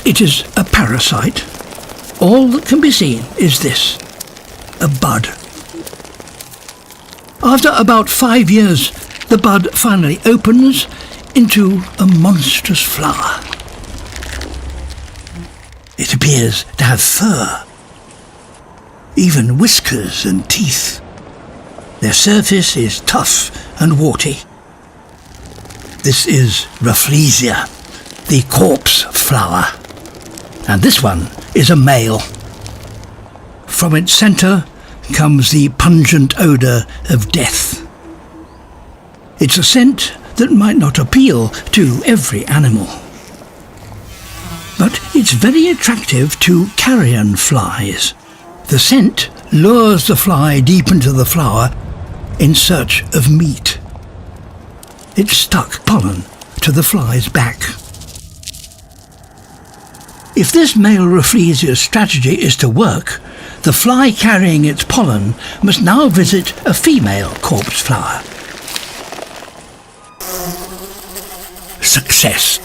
It is a parasite. All that can be seen is this, a bud. After about 5 years, the bud finally opens into a monstrous flower. It appears to have fur, even whiskers and teeth. Their surface is tough and warty. This is Rafflesia, the corpse flower, and this one is a male. From its centre comes the pungent odour of death. It's a scent that might not appeal to every animal, but it's very attractive to carrion flies. The scent lures the fly deep into the flower in search of meat. It stuck pollen to the fly's back. If this male Rafflesia's strategy is to work, the fly carrying its pollen must now visit a female corpse flower. Success.